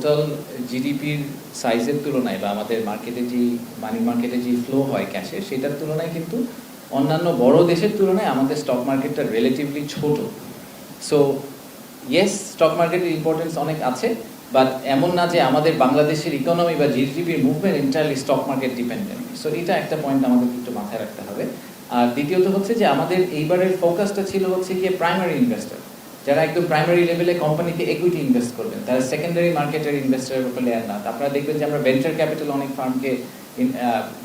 Total জিডিপির সাইজের তুলনায় বা আমাদের মার্কেটে যে মানি মার্কেটে যে ফ্লো হয় ক্যাশের, সেটার তুলনায় কিন্তু অন্যান্য বড় দেশের তুলনায় আমাদের স্টক মার্কেটটা রিলেটিভলি ছোট। সো ইয়েস, স্টক মার্কেটের ইম্পর্টেন্স অনেক আছে, বাট এমন না যে আমাদের বাংলাদেশের ইকোনমি বা জিডিপির movement entirely stock market dependent. So এটা একটা পয়েন্ট আমাদের একটু মাথায় রাখতে হবে। আর দ্বিতীয়ত হচ্ছে যে আমাদের এইবারের ফোকাসটা ছিল হচ্ছে গিয়ে প্রাইমারি ইনভেস্টর, যারা একদম প্রাইমারি লেভেলে কোম্পানিতে ইকুইটি ইনভেস্ট করবেন, তারা সেকেন্ডারি মার্কেটের ইনভেস্টরের উপরে লেয়ার না। আপনারা দেখবেন যে আমরা ভেঞ্চার ক্যাপিটাল অনেক ফার্মকে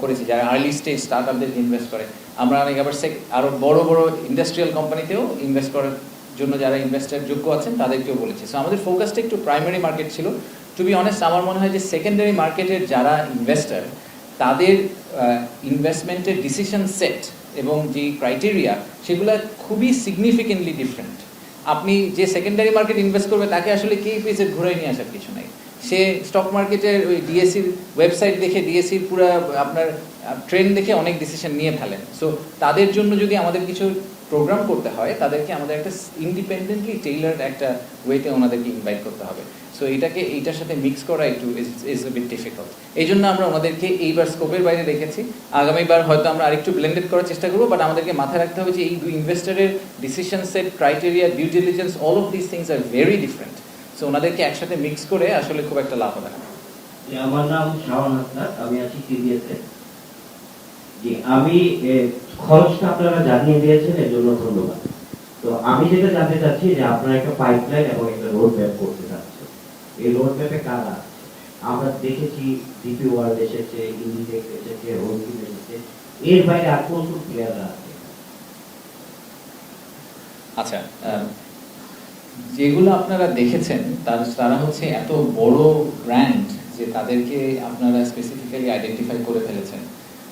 করেছি, যারা আর্লি স্টেজ স্টার্টআপদেরকে ইনভেস্ট করে। আমরা অনেক আবার আরও বড় বড় ইন্ডাস্ট্রিয়াল কোম্পানিতেও ইনভেস্ট করার জন্য যারা ইনভেস্টার যোগ্য আছেন তাদেরকেও বলেছি। সো আমাদের ফোকাসটা একটু প্রাইমারি মার্কেট ছিল। টু বি অনেস্ট, আমার মনে হয় যে সেকেন্ডারি মার্কেটের যারা ইনভেস্টার, তাদের ইনভেস্টমেন্টের ডিসিশন সেট এবং যে ক্রাইটেরিয়া, সেগুলো খুবই সিগনিফিকেন্টলি ডিফারেন্ট। আপনি যে সেকেন্ডারি মার্কেট ইনভেস্ট করবে, তাকে আসলে কেপিএসে ঘুরে নিয়ে আসার কিছু নাই। সে স্টক মার্কেটের ওই ডিএসসির ওয়েবসাইট দেখে, ডিএসসির পুরো আপনার ট্রেন্ড দেখে অনেক ডিসিশন নিয়ে ফেলেন। সো তাদের জন্য যদি আমাদের কিছু প্রোগ্রাম করতে হয়, তাদেরকে আমাদের একটা ইন্ডিপেন্ডেন্টলি টেইলার্ড একটা ওয়েতে ওনাদেরকে ইনভাইট করতে হবে। সো এইটার সাথে মিক্স করা একটু ইজ এ বিট ডিফিকাল্ট। এই জন্য আমরা ওনাদেরকে এইবার স্কোপের বাইরে রেখেছি। আগামীবার হয়তো আমরা আরেকটু ব্লেন্ডেড করার চেষ্টা করবো, বাট আমাদেরকে মাথায় রাখতে হবে যে এই ইনভেস্টারের decision set, criteria, due diligence, all of this things are very different. So ওনাদেরকে একসাথে মিক্স করে আসলে খুব একটা লাভ হবে না। আমার নাম শাওন হাসনাত, আমি আছি টিভিএসে। জি, আমি খরচটা আপনারা জানিয়ে দিয়েছেন, এর জন্য ধন্যবাদ। তো আমি যেটা জানতে চাচ্ছি যে আপনারা একটা পাইপলাইন এবং একটা রোড ম্যাপ করতে চাচ্ছেন। এই রোড ম্যাপে কারা? আমরা দেখেছি ডিপি ওয়ার্ল্ড এসেছে, ইন্ডিটেক্স এসেছে, হোলসিম এসেছে, এর বাইরে আর কোন কোন প্লেয়াররা আছে? আচ্ছা, যেগুলো আপনারা দেখেছেন তারা হচ্ছে এত বড় ব্র্যান্ড যে তাদেরকে আপনারা স্পেসিফিক্যালি আইডেন্টিফাই করে ফেলেছেন।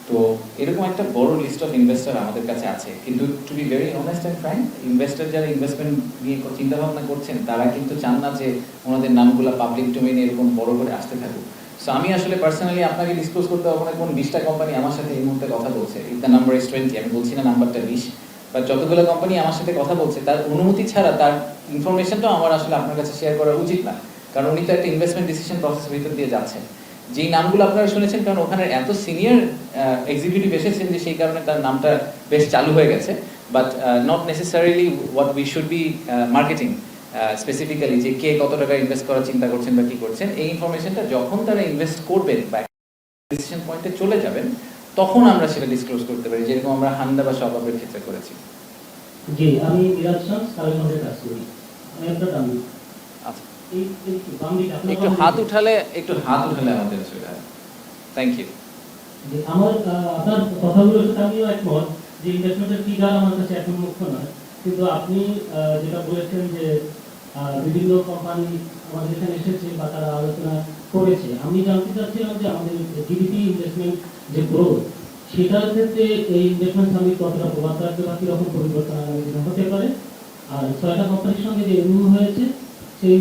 তো এরকম একটা বড় লিস্ট অফ ইনভেস্টর আমাদের কাছে আছে, কিন্তু to be very honest and frank, investor যারা ইনভেস্টমেন্ট নিয়ে চিন্তা ভাবনা করছেন, তারা কিন্তু চান না যে ওনাদের নামগুলো পাবলিক ডোমেইনে এরকম বড় করে আসতে থাকুক। সো আমি আসলে পার্সোনালি আপনাকে ডিসক্লোজ করতে পারবো না কোন 20টা কোম্পানি আমার সাথে এই মুহূর্তে কথা বলছে। ইফ দ্য নাম্বার ইজ 20, আমি বলছি না নাম্বারটা 20, বা যতগুলো কোম্পানি আমার সাথে কথা বলছে, তার অনুমতি ছাড়া তার ইনফরমেশনটাও আমার আসলে আপনার কাছে শেয়ার করা উচিত না, কারণ উনি তো একটা ইনভেস্টমেন্ট ডিসিশন প্রসেসের ভিতর দিয়ে যাচ্ছেন। যেই নামগুলো আপনারা শুনেছেন, কারণ ওখানে এত সিনিয়র এক্সিকিউটিভ এসেছেন যে সেই কারণে তার নামটা বেশ চালু হয়ে গেছে, but not necessarily what we should be marketing specifically, যে কে কত টাকা ইনভেস্ট করার চিন্তা করছেন বা কী করছেন। এই ইনফরমেশনটা যখন তারা ইনভেস্ট করবেন বা ডিসিশন পয়েন্টে চলে যাবেন, তখন আমরা সেটা ডিসক্লোজ করতে পারি, যেরকম আমরা হান্ডা বা শবাবের ক্ষেত্রে করেছি। জি, আমি মিরাজ শামস, কালেকশনের কাজ করি। আমি একটা দাম দিই। আচ্ছা, একটু হাত উঠালে আমাদের সুবিধা হয়। Thank you. আমার আপনার কথাগুলোর সাথে আমিও একমত যে ইনভেস্টমেন্টের ফিগার আমার কাছে এখন মুখ্য নয়, কিন্তু আপনি যেটা বলেছেন যে বিভিন্ন কোম্পানি আমাদের এখানে এসেছে বা তারা আলোচনা করেছে, আমি জানতে চাচ্ছিলাম যে আমাদের জিডিপি ইনভেস্টমেন্ট যে গ্রোথ, সেটার ক্ষেত্রে এই ইনভেস্টমেন্ট সামিট কতটা প্রভাব রাখবে বা কীরকম পরিবর্তন আগামী দিনে হতে পারে, আর 6টা কোম্পানির সঙ্গে যে এমইউ হয়েছে, সেই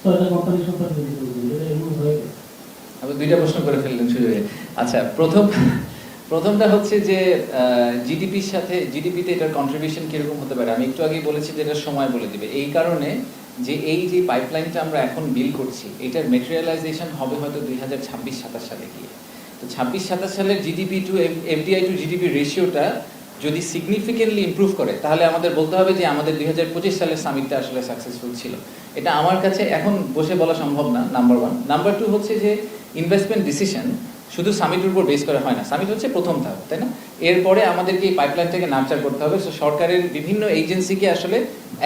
6টা কোম্পানির সম্পর্কে যদি বলবেন যেটা এমইউ হয়েছে। আপনি 2টা প্রশ্ন করে ফেললেন সুযোগে। আচ্ছা, প্রথমটা হচ্ছে যে জিডিপির সাথে, জিডিপিতে এটার কন্ট্রিবিউশন কীরকম হতে পারে। আমি একটু আগেই বলেছি যে এটার সময় বলে দিবে, এই কারণে যে এই যে পাইপলাইনটা আমরা এখন বিল করছি, এটার মেটেরিয়ালাইজেশন হবে হয়তো 2026-27 সালে গিয়ে। তো 26-27 সালের GDP to FDI to GDP রেশিওটা যদি সিগনিফিকেন্টলি ইমপ্রুভ করে, তাহলে আমাদের বলতে হবে যে আমাদের 2025 সালের সামিটটা আসলে সাকসেসফুল ছিল। এটা আমার কাছে এখন বসে বলা সম্ভব না, নাম্বার 1। নাম্বার 2 হচ্ছে যে ইনভেস্টমেন্ট ডিসিশন শুধু সামিটের উপর বেস করে হয় না। সামিট হচ্ছে প্রথম ধাপ, তাই না? এরপরে আমাদেরকে এই পাইপলাইনটাকে নার্চার করতে হবে। সো সরকারের বিভিন্ন এজেন্সিকে আসলে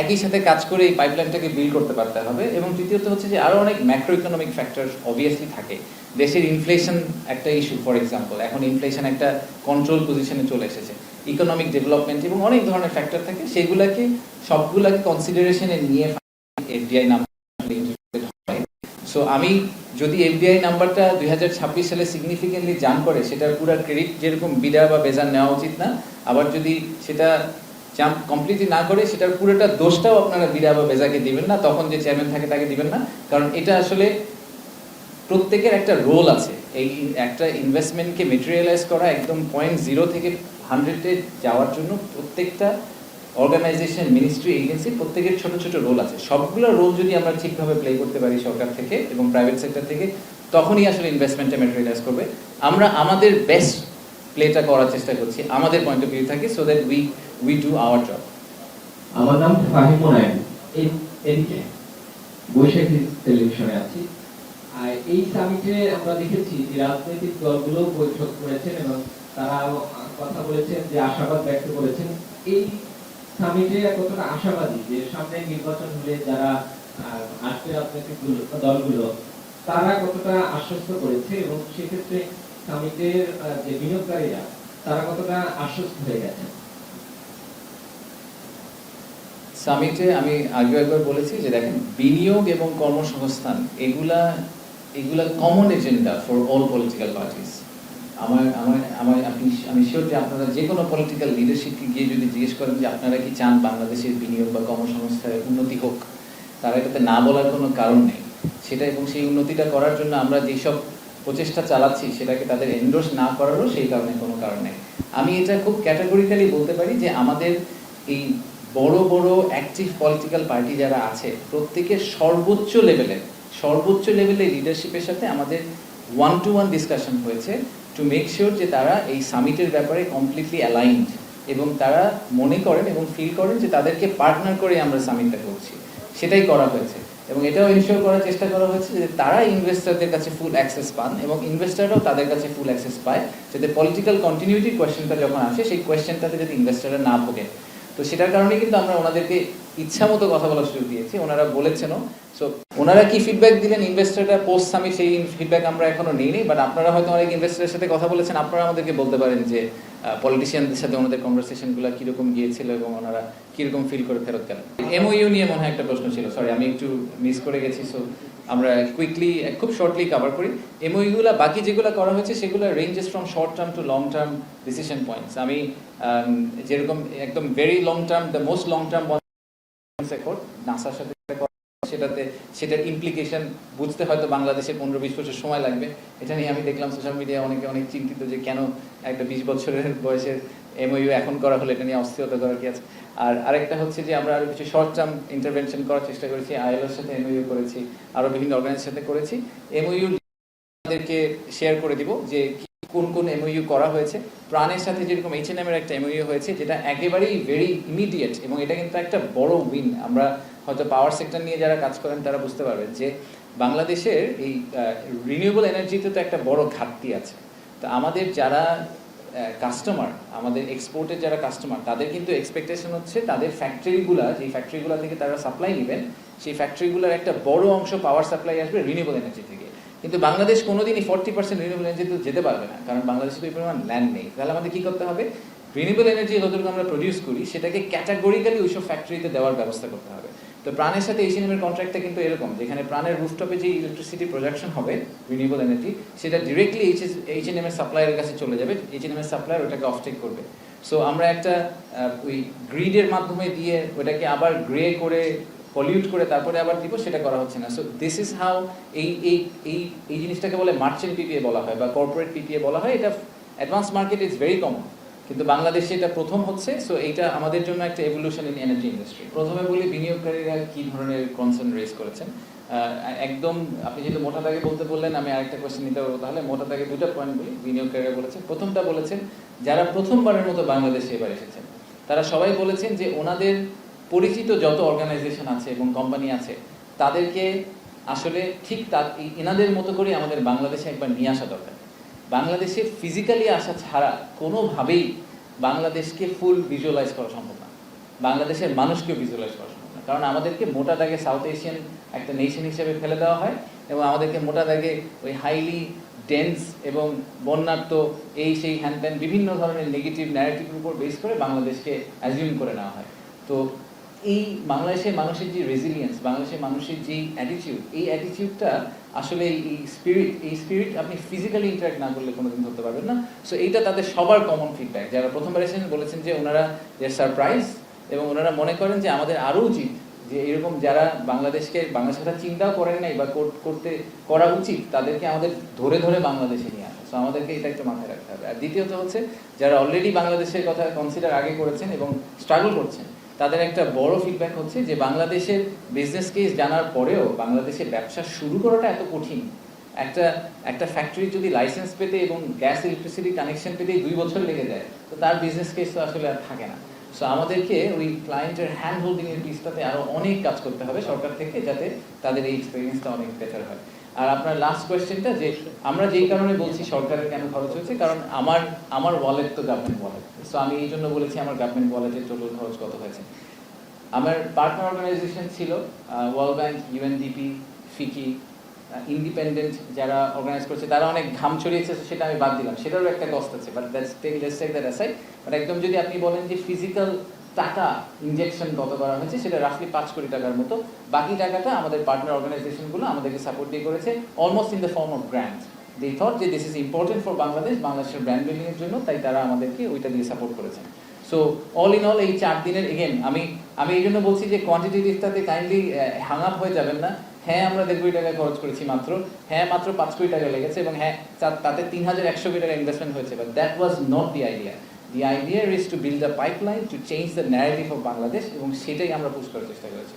একই সাথে কাজ করে এই পাইপলাইনটাকে বিল্ড করতে পারতে হবে। এবং তৃতীয়ত হচ্ছে যে আরও অনেক ম্যাক্রো ইকোনমিক ফ্যাক্টর অবভিয়াসলি থাকে। দেশের ইনফ্লেশন একটা ইস্যু, ফর এক্সাম্পল, এখন ইনফ্লেশন একটা কন্ট্রোল পজিশনে চলে এসেছে। ইকোনমিক ডেভেলপমেন্ট এবং অনেক ধরনের ফ্যাক্টর থাকে, সেগুলোকে সবগুলোকে কনসিডারেশনে নিয়ে এফডিআই নাম্বার। সো আমি যদি এফডিআই নাম্বারটা 2026 সালে সিগনিফিকেন্টলি জান করে, সেটার পুরো ক্রেডিট যেরকম বিডা বা বেজান নেওয়া উচিত না। আবার যদি সেটা জাম্প কমপ্লিটলি না করে, সেটার পুরোটা দোষটাও আপনারা বিডা বা বেজাকে দিবেন না, তখন যে চেয়ারম্যান থাকে তাকে দিবেন না। কারণ এটা আসলে প্রত্যেকের একটা রোল আছে। এই একটা ইনভেস্টমেন্টকে মেটেরিয়ালাইজ করা একদম 0.0 থেকে 100-এ যাওয়ার জন্য প্রত্যেকটা অর্গানাইজেশন, মিনিস্ট্রি, এজেন্সি প্রত্যেকের ছোট ছোট রোল আছে। সবগুলো রোল যদি আমরা ঠিকভাবে প্লে করতে পারি সরকার থেকে এবং প্রাইভেট সেক্টর থেকে, তখনই আসলে ইনভেস্টমেন্টটা ম্যাটেরিয়ালাইজ করবে। আমরা আমাদের বেস্ট প্লেটা করার চেষ্টা করছি আমাদের পয়েন্ট অফ ভিউ থেকে, so that we do our job. আমার নাম ফাহিম মোনায়েম, এদিকে বৈশাখী টেলিভিশনে আছি। আর এই সামিটে আমরা দেখেছি যে রাজনৈতিক দলগুলো বৈঠক করেছেন এবং তারা কথা বলেছেন, যে আশাবাদ ব্যক্ত করেছেন। এই সামিটে কতটা আশাবাদী যে সামনে নির্বাচন হলে যারা আসবে রাজনৈতিক দলগুলো, তারা কতটা আশ্বস্ত করেছে এবং সেক্ষেত্রে সামিটের যে বিনিয়োগকারীরা তারা কতটা আশ্বস্ত হয়ে গেছে? সামিটে আমি আগেও একবার বলেছি যে দেখেন, বিনিয়োগ এবং কর্মসংস্থান এগুলা common agenda for all political parties. আমি শিওর যে আপনারা যে কোনো পলিটিক্যাল লিডারশিপকে গিয়ে যদি জিজ্ঞেস করেন যে আপনারা কি চান বাংলাদেশের বিনিয়োগ বা কর্মসংস্থানের উন্নতি হোক, তারা এটাতে না বলার কোনো কারণ নেই। সেটা এবং সেই উন্নতিটা করার জন্য আমরা যেসব প্রচেষ্টা চালাচ্ছি সেটাকে তাদের এন্ডোর্স না করারও সেই কারণে কোনো কারণ নেই। আমি এটা খুব ক্যাটাগরিক্যালি বলতে পারি যে আমাদের এই বড় বড় অ্যাক্টিভ পলিটিক্যাল পার্টি যারা আছে, প্রত্যেকের সর্বোচ্চ লেভেলে লিডারশিপের সাথে আমাদের 1-to-1 ডিসকাশন হয়েছে টু মেক শিওর যে তারা এই সামিটের ব্যাপারে কমপ্লিটলি অ্যালাইনড এবং তারা মনে করেন এবং ফিল করেন যে তাদেরকে পার্টনার করে আমরা সামিটটা করছি। সেটাই করা হয়েছে এবং এটাও এনশিওর করার চেষ্টা করা হয়েছে যে তারা ইনভেস্টরদের কাছে ফুল অ্যাক্সেস পান এবং ইনভেস্টররাও তাদের কাছে ফুল অ্যাক্সেস পায়, যাতে পলিটিক্যাল কন্টিনিউটির কোয়েশ্চেনটা যখন আসে সেই কোয়েশ্চেনটাতে যদি ইনভেস্টররা না ভোগে। তো সেটার কারণে কিন্তু আমরা ওনাদেরকে ইচ্ছা মতো কথা বলার সুযোগ দিয়েছি, ওনারা বলেছেনও। সো ওনারা কি ফিডব্যাক দিলেন ইনভেস্টররা পোস্ট সামিট, সেই ফিডব্যাক আমরা এখনো নিইনি, বাট আপনারা হয়তো অনেক ইনভেস্টরের সাথে কথা বলেছেন, আপনারা আমাদেরকে বলতে পারেন যে পলিটিশিয়ানদের সাথে ওনাদের কনভারসেশনগুলো কীরকম গিয়েছিল এবং ওনারা কীরকম ফিল করে ফেরত গেলেন। এমওইউ নিয়ে মনে হয় একটা প্রশ্ন ছিল, সরি আমি একটু মিস করে গেছি। সো আমরা কুইকলি খুব শর্টলি কভার করি। এমওইউগুলো বাকি যেগুলো করা হয়েছে সেগুলো ranges from short term to long term decision points. আমি যেরকম একদম very long term, the most long term নাসার সাথে সেটার ইমপ্লিকেশন বুঝতে হয়তো বাংলাদেশে 15-20 বছর সময় লাগবে। এটা নিয়ে আমি দেখলাম সোশ্যাল মিডিয়ায় অনেকে অনেক চিন্তিত যে কেন একটা 20 বছরের বয়সের এমওইউ এখন করা হলে এটা নিয়ে অস্থিরতা করার কি আছে। আর আরেকটা হচ্ছে যে আমরা আরো কিছু শর্ট টার্ম ইন্টারভেনশন করার চেষ্টা করেছি, আইএলওর সাথে এমওইউ করেছি, আরো বিভিন্ন অর্গানাইজেশনের সাথে করেছি। এমওইউ আমাদেরকে শেয়ার করে দিব যে কোন কোন এমওইউ করা হয়েছে। প্রাণের সাথে যেরকম H&M এর একটা এমওইউ হয়েছে যেটা একেবারেই ভেরি ইমিডিয়েট এবং এটা কিন্তু একটা বড় উইন। আমরা হয়তো পাওয়ার সেক্টর নিয়ে যারা কাজ করেন তারা বুঝতে পারবেন যে বাংলাদেশের এই রিনিউয়েবল এনার্জিতে তো একটা বড় ঘাটতি আছে। তো আমাদের যারা কাস্টমার, আমাদের এক্সপোর্টের যারা কাস্টমার, তাদের কিন্তু এক্সপেকটেশন হচ্ছে তাদের ফ্যাক্টরিগুলা, যেই ফ্যাক্টরিগুলো থেকে তারা সাপ্লাই নেবেন, সেই ফ্যাক্টরিগুলোর একটা বড় অংশ পাওয়ার সাপ্লাই আসবে রিনিউয়েবল এনার্জি থেকে। কিন্তু বাংলাদেশ কোনোদিনই 40% রিনিউয়েবল এনার্জিতে যেতে পারবে না, কারণ বাংলাদেশে তো এই পরিমাণ ল্যান্ড নেই। তাহলে আমাদের কী করতে হবে, রিনিউয়েবল এনার্জি যতটুকু আমরা প্রডিউস করি সেটাকে ক্যাটাগরিক্যালি ওইসব ফ্যাক্টরিতে দেওয়ার ব্যবস্থা করতে হবে। তো প্রাণের সাথে H&M এর কন্ট্রাক্টটা কিন্তু এরকম, যেখানে প্রাণের রুফটপে যে ইলেকট্রিসিটি প্রোডাকশন হবে রিনিউয়েবল এনার্জি, সেটা ডিরেক্টলি H&M এর সাপ্লায়ারের কাছে চলে যাবে, H&M এর সাপ্লায়ার ওটাকে অফটেক করবে। সো আমরা একটা ওই গ্রিডের মাধ্যমে দিয়ে ওটাকে আবার গ্রে করে পলিউট করে তারপরে আবার দিব, সেটা করা হচ্ছে না। সো দিস ইজ হাউ এই জিনিসটাকে বলে মার্চেন্ট পিপিএ বলা হয় বা কর্পোরেট পিপিএ বলা হয়। এটা advance market is very common, কিন্তু বাংলাদেশে এটা প্রথম হচ্ছে। সো এইটা আমাদের জন্য একটা এভলিউশন ইন এনার্জি ইন্ডাস্ট্রি। প্রথমে বলি বিনিয়োগকারীরা কী ধরনের কনসার্ন রেজ করেছেন। একদম আপনি যেহেতু মোটা দাগে বলতে বললেন, আমি আরেকটা কোয়েশ্চেন নিতে পারবো, তাহলে মোটা দাগে দুটো পয়েন্ট বলি। বিনিয়োগকারীরা বলেছেন, প্রথমটা বলেছেন যারা প্রথমবারের মতো বাংলাদেশে এবার এসেছেন, তারা সবাই বলেছেন যে ওনাদের পরিচিত যত অর্গানাইজেশন আছে এবং কোম্পানি আছে তাদেরকে আসলে ঠিক এনাদের মতো করে আমাদের বাংলাদেশে একবার নিয়ে আসা দরকার। বাংলাদেশে ফিজিক্যালি আসা ছাড়া কোনোভাবেই বাংলাদেশকে ফুল ভিজুয়ালাইজ করা সম্ভব না, বাংলাদেশের মানুষকেও ভিজুয়ালাইজ করা সম্ভব না, কারণ আমাদেরকে মোটা দাগে সাউথ এশিয়ান একটা নেশন হিসেবে ফেলে দেওয়া হয় এবং আমাদেরকে মোটা দাগে ওই হাইলি ডেন্স এবং বন্যার্থ এই সেই হ্যান ত্যান বিভিন্ন ধরনের নেগেটিভ ন্যারেটিভের উপর বেস করে বাংলাদেশকে অ্যাজিউম করে নেওয়া হয়। তো এই বাংলাদেশের মানুষের যে রেজিলিয়েন্স, বাংলাদেশের মানুষের যে অ্যাটিটিউড, এই অ্যাটিটিউডটা আসলে এই স্পিরিট আপনি ফিজিক্যালি ইন্টারাক্ট না করলে কোনোদিন ধরতে পারবেন না। সো এইটা তাদের সবার কমন ফিডব্যাক। যারা প্রথমবার এসেছেন বলেছেন যে ওনারা সারপ্রাইজ এবং ওনারা মনে করেন যে আমাদের আরও উচিত যে এরকম যারা বাংলাদেশের কথা চিন্তাও করেন নাই বা করা উচিত, তাদেরকে আমাদের ধরে ধরে বাংলাদেশে নিয়ে আসা। সো আমাদেরকে এটা একটু মাথায় রাখতে হবে। আর দ্বিতীয়ত হচ্ছে যারা অলরেডি বাংলাদেশের কথা কনসিডার আগে করেছেন এবং স্ট্রাগল করছেন, তাদের একটা বড় ফিডব্যাক হচ্ছে যে বাংলাদেশের বিজনেস কেস জানার পরেও বাংলাদেশে ব্যবসা শুরু করাটা এত কঠিন। একটা ফ্যাক্টরি যদি লাইসেন্স পেতে এবং গ্যাস ইলেকট্রিসিটি কানেকশন পেতে 2 বছর লেগে যায়, তো তার বিজনেস কেস তো আসলে আর থাকে না। সো আমাদেরকে ওই ক্লায়েন্টের হ্যান্ড হোল্ডিং এর পিসটাতে আরো অনেক কাজ করতে হবে সরকার থেকে, যাতে তাদের এই এক্সপিরিয়েন্সটা অনেক বেটার হয়। আর আপনার লাস্ট কোয়েশ্চেনটা, যে আমরা যেই কারণে বলছি সরকারের কেন খরচ হচ্ছে, কারণ আমার ওয়ালেট তো গভর্নমেন্ট ওয়ালেট। সো আমি এই জন্য বলেছি আমার গভর্নমেন্ট ওয়ালেটের টোটাল খরচ কত হয়েছে। আমার পার্টনার অর্গানাইজেশন ছিল ওয়ার্ল্ড ব্যাংক, ইউএনডিপি, ফিকি, ইন্ডিপেন্ডেন্ট যারা অর্গানাইজ করছে, তারা অনেক ঘাম ছড়িয়েছে, সেটা আমি বাদ দিলাম, সেটারও একটা কস্ট আছে, but let's take that aside. But একদম যদি আপনি বলেন যে ফিজিক্যাল টাকা ইনজেকশন কত করা হয়েছে, সেটা রাফলি 5 কোটি টাকার মতো। বাকি টাকাটা আমাদের পার্টনার অর্গানাইজেশনগুলো আমাদেরকে সাপোর্ট দিয়ে করেছে, almost in the form of grant. They thought যে দিস ইজ ইম্পর্টেন্ট ফর বাংলাদেশের ব্র্যান্ড বিল্ডিং এর জন্য, তাই তারা আমাদেরকে ওইটা দিয়ে সাপোর্ট করেছে। সো অল ইন অল এই 4 দিনের, এগেন আমি এই জন্য বলছি যে কোয়ান্টিটিভটাতে কাইন্ডলি হ্যাং আপ হয়ে যাবেন না। হ্যাঁ, আমরা 1.5 কোটি টাকা খরচ করেছি মাত্র, হ্যাঁ মাত্র 5 কোটি টাকা লেগেছে, এবং হ্যাঁ তাতে 3100 কোটি টাকা ইনভেস্টমেন্ট হয়েছে, but that was not the idea. The idea is to build a pipeline to change the narrative of Bangladesh, এবং সেটাই আমরা পুশ করার চেষ্টা করেছি।